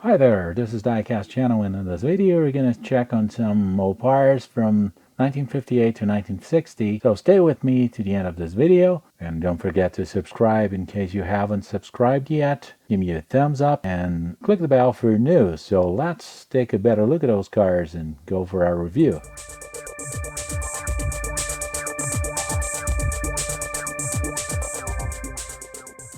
Hi there, this is Diecast channel, and in this video we're going to check on some Mopars from 1958 to 1960. So stay with me to the end of this video, and don't forget to subscribe in case you haven't subscribed yet. Give me a thumbs up and click the bell for news. So let's take a better look at those cars and go for our review.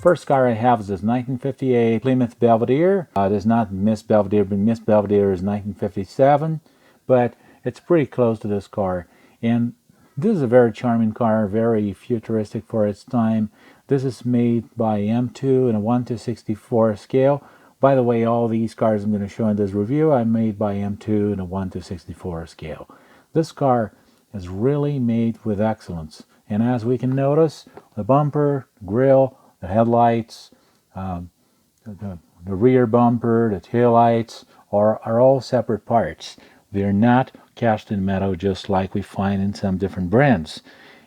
First car I have is this 1958 Plymouth Belvedere. It is not Miss Belvedere, but Miss Belvedere is 1957, but it's pretty close to this car. And this is a very charming car, very futuristic for its time. This is made by M2 in a 1/64 scale. By the way, all these cars I'm going to show in this review are made by M2 in a 1/64 scale. This car is really made with excellence. And as we can notice, the bumper, grille, the headlights, the rear bumper, the taillights are all separate parts. They're not cast in metal just like we find in some different brands.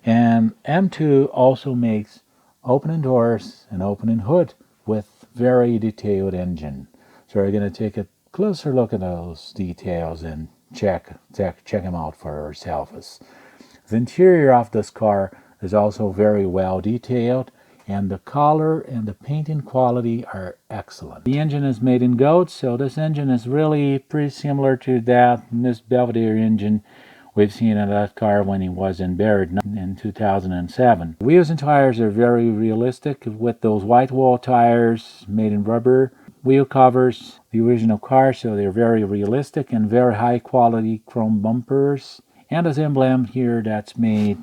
And M2 also makes opening doors and opening hood with very detailed engine. So we're going to take a closer look at those details and check them out for ourselves. The interior of this car is also very well detailed, and the color and the painting quality are excellent. The engine is made in gold, so this engine is really pretty similar to that Miss Belvedere engine we've seen in that car when it was buried in 2007. Wheels and tires are very realistic with those white wall tires made in rubber. Wheel covers the original car, so they're very realistic, and very high quality chrome bumpers. And this emblem here that's made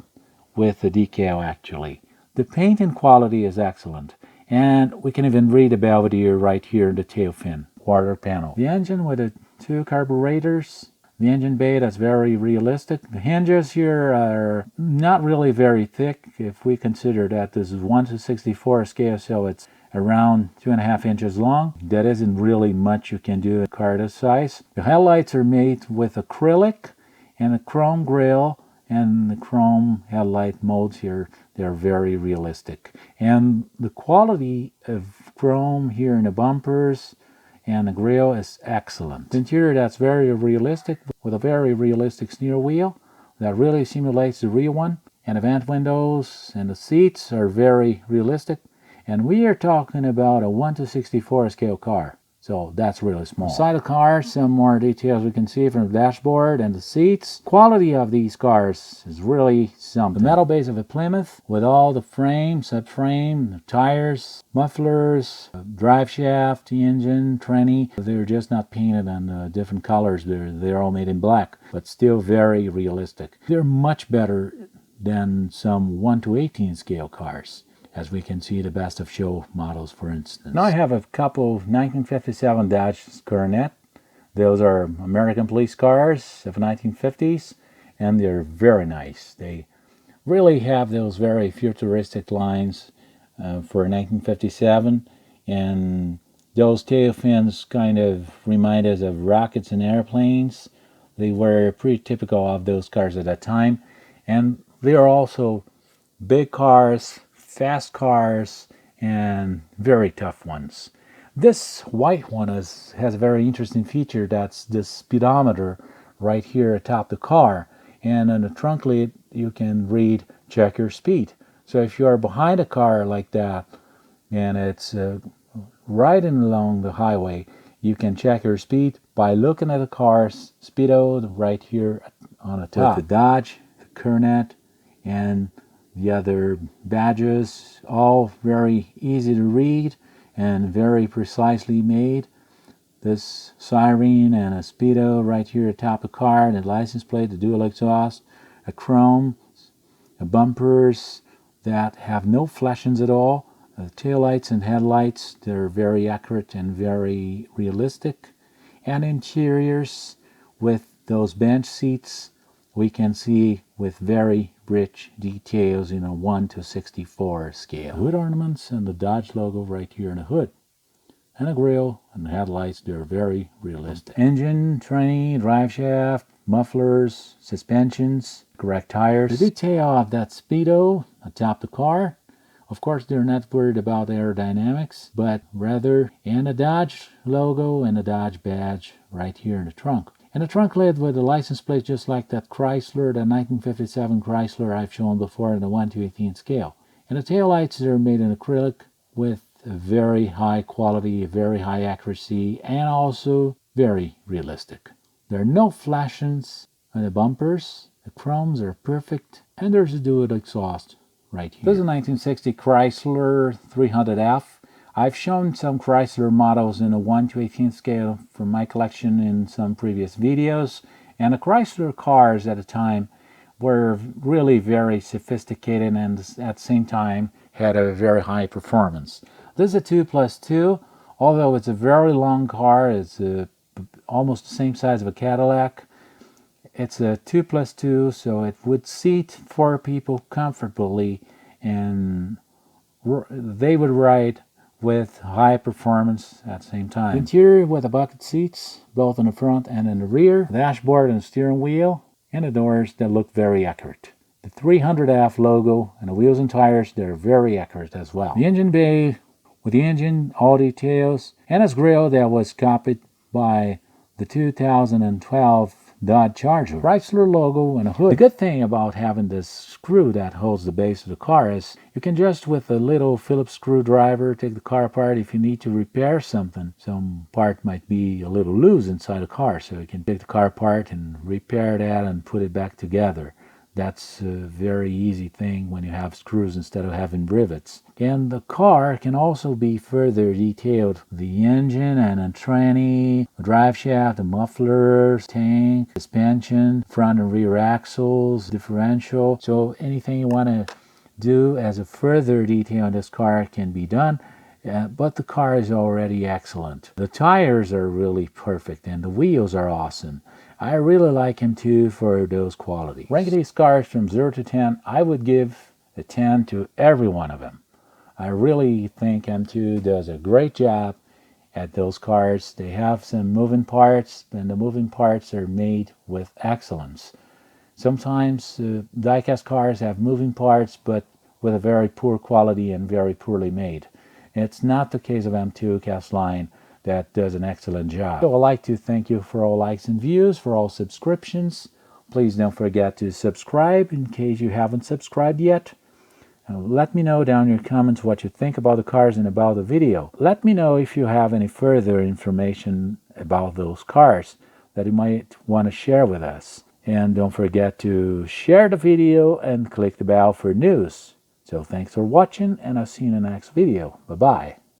with the decal actually. The paint and quality is excellent, and we can even read the Belvedere right here in the tail fin quarter panel. The engine with the two carburetors, the engine bay that's very realistic. The hinges here are not really very thick if we consider that this is 1/64 scale, so it's around 2.5 inches long. That isn't really much you can do at a car this size. The headlights are made with acrylic and a chrome grille, and the chrome headlight molds here, they're very realistic. And the quality of chrome here in the bumpers and the grille is excellent. The interior that's very realistic with a very realistic steering wheel that really simulates the real one. And the vent windows and the seats are very realistic. And we are talking about a 1/64 scale car. So that's really small. Inside the car, some more details we can see from the dashboard and the seats. Quality of these cars is really something. The metal base of a Plymouth with all the frame, subframe, the tires, mufflers, drive shaft, the engine, tranny. They're just not painted on different colors. They're all made in black, but still very realistic. They're much better than some 1/18 scale cars, as we can see the best of show models, for instance. Now I have a couple of 1957 Dodge Coronet. Those are American police cars of 1950s, and they're very nice. They really have those very futuristic lines for 1957, and those tail fins kind of remind us of rockets and airplanes. They were pretty typical of those cars at that time, and they are also big cars, fast cars, and very tough ones. This white one has a very interesting feature. That's this speedometer right here atop the car, and on the trunk lid you can read check your speed. So if you are behind a car like that and it's riding along the highway, you can check your speed by looking at the car's speedo right here on the top. With the Dodge Coronet and the other badges, all very easy to read and very precisely made. This siren and a speedo right here atop the car, and the license plate, the dual exhaust, a chrome, a bumpers that have no flashings at all. Taillights and headlights, they're very accurate and very realistic. And interiors with those bench seats, we can see with very rich details in a 1/64 scale. Hood ornaments and the Dodge logo right here in the hood. And the grille and the headlights, they're very realistic. Engine, tranny, drive shaft, mufflers, suspensions, correct tires. The detail of that speedo atop the car Of course, they're not worried about aerodynamics, but rather in a Dodge logo and a Dodge badge right here in the trunk. And the trunk lid with the license plate just like that Chrysler, the 1957 Chrysler I've shown before in the 1/18 scale. And the taillights are made in acrylic with very high quality, very high accuracy, and also very realistic. There are no flashings on the bumpers. The chromes are perfect, and there's a dual exhaust right here. This is a 1960 Chrysler 300F. I've shown some Chrysler models in a 1/18 scale from my collection in some previous videos, and the Chrysler cars at the time were really very sophisticated and at the same time had a very high performance. This is a 2+2, although it's a very long car. It's almost the same size of a Cadillac. It's a 2+2, so it would seat 4 people comfortably, and they would ride with high performance at the same time. Interior with the bucket seats, both in the front and in the rear, dashboard and steering wheel, and the doors that look very accurate. The 300F logo and the wheels and tires, they're very accurate as well. The engine bay with the engine, all details, and its grille that was copied by the 2012 Dodge Charger. Chrysler logo and a hood. The good thing about having this screw that holds the base of the car is you can just with a little Phillips screwdriver take the car apart if you need to repair something. Some part might be a little loose inside the car, so you can take the car apart and repair that and put it back together. That's a very easy thing when you have screws instead of having rivets. And the car can also be further detailed. The engine and a tranny, the drive shaft, the mufflers, tank, suspension, front and rear axles, differential. So anything you want to do as a further detail on this car can be done. But the car is already excellent. The tires are really perfect and the wheels are awesome. I really like him too for those qualities. Ranking these cars from 0 to 10, I would give a 10 to every one of them. I really think M2 does a great job at those cars. They have some moving parts, and the moving parts are made with excellence. Sometimes diecast cars have moving parts, but with a very poor quality and very poorly made. It's not the case of M2 Castline that does an excellent job. So I'd like to thank you for all likes and views, for all subscriptions. Please don't forget to subscribe in case you haven't subscribed yet. Let me know down in your comments what you think about the cars and about the video. Let me know if you have any further information about those cars that you might want to share with us. And don't forget to share the video and click the bell for news. So thanks for watching, and I'll see you in the next video. Bye-bye.